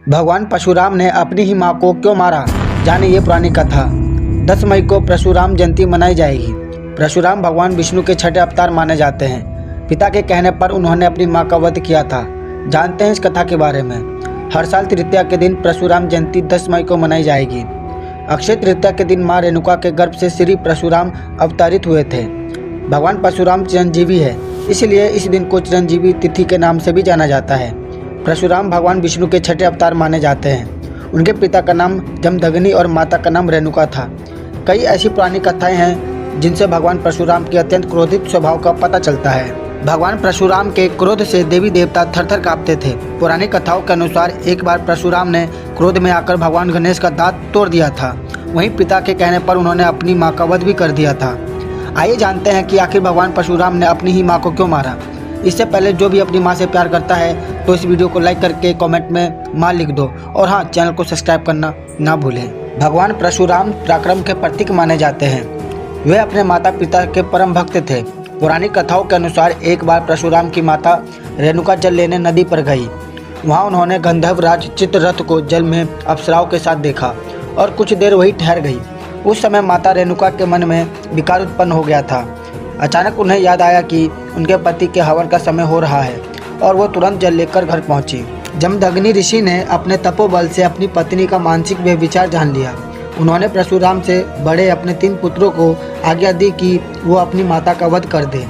भगवान परशुराम ने अपनी ही मां को क्यों मारा, जाने ये पुरानी कथा। 10 मई को परशुराम जयंती मनाई जाएगी। परशुराम भगवान विष्णु के छठे अवतार माने जाते हैं। पिता के कहने पर उन्होंने अपनी मां का वध किया था। जानते हैं इस कथा के बारे में। हर साल तृतीया के दिन परशुराम जयंती 10 मई को मनाई जाएगी। अक्षय तृतीया के दिन मां रेणुका के गर्भ से श्री परशुराम अवतरित हुए थे। भगवान परशुराम चिरंजीवी है, इसलिए इस दिन को चिरंजीवी तिथि के नाम से भी जाना जाता है। परशुराम भगवान विष्णु के छठे अवतार माने जाते हैं। उनके पिता का नाम जमदग्नि और माता का नाम रेणुका था। कई ऐसी पुरानी कथाएं हैं जिनसे भगवान परशुराम के अत्यंत क्रोधित स्वभाव का पता चलता है। भगवान परशुराम के क्रोध से देवी देवता थरथर कांपते थे। पुरानी कथाओं के अनुसार एक बार परशुराम ने क्रोध में आकर भगवान गणेश का दांत तोड़ दिया था। वहीं पिता के कहने पर उन्होंने अपनी मां का वध भी कर दिया था। आइए जानते हैं कि आखिर भगवान परशुराम ने अपनी ही मां को क्यों मारा। इससे पहले जो भी अपनी मां से प्यार करता है तो इस वीडियो को लाइक करके कमेंट में मां लिख दो और हाँ, चैनल को सब्सक्राइब करना ना भूलें। भगवान परशुराम पराक्रम के प्रतीक माने जाते हैं। वे अपने माता पिता के परम भक्त थे। पुरानी कथाओं के अनुसार एक बार परशुराम की माता रेणुका जल लेने नदी पर गई। वहाँ उन्होंने गंधर्व राज चित्ररथ को जल में अप्सराओं के साथ देखा और कुछ देर वही ठहर गई। उस समय माता रेणुका के मन में विकार उत्पन्न हो गया था। अचानक उन्हें याद आया कि उनके पति के हवन का समय हो रहा है और वो तुरंत जल लेकर घर पहुंची। जमदग्नि ऋषि ने अपने तपोबल से अपनी पत्नी का मानसिक व्यभिचार जान लिया। उन्होंने परशुराम से बड़े अपने 3 पुत्रों को आज्ञा दी कि वो अपनी माता का वध कर दें,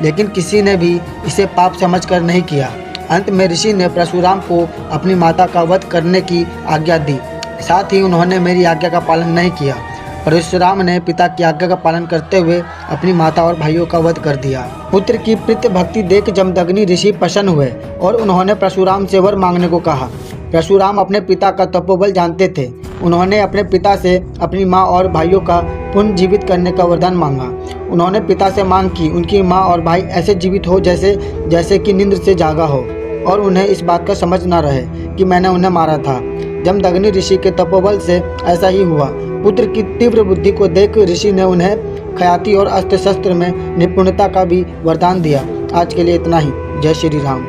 लेकिन किसी ने भी इसे पाप समझकर नहीं किया। अंत में ऋषि ने परशुराम को अपनी माता का वध करने की आज्ञा दी। साथ ही उन्होंने मेरी आज्ञा का पालन नहीं किया। परशुराम ने पिता की आज्ञा का पालन करते हुए अपनी माता और भाइयों का वध कर दिया। पुत्र की प्रीत भक्ति देख जमदग्नि ऋषि प्रसन्न हुए और उन्होंने परशुराम से वर मांगने को कहा। परशुराम अपने पिता का तपोबल जानते थे। उन्होंने अपने पिता से अपनी मां और भाइयों का पुनः जीवित करने का वरदान मांगा। उन्होंने पिता से मांग की उनकी मां और भाई ऐसे जीवित हो जैसे कि नींद से जागा हो और उन्हें इस बात का समझ न रहे कि मैंने उन्हें मारा था। जमदग्नि ऋषि के तपोबल से ऐसा ही हुआ। पुत्र की तीव्र बुद्धि को देख ऋषि ने उन्हें ख्याति और अस्त्र शस्त्र में निपुणता का भी वरदान दिया। आज के लिए इतना ही। जय श्री राम।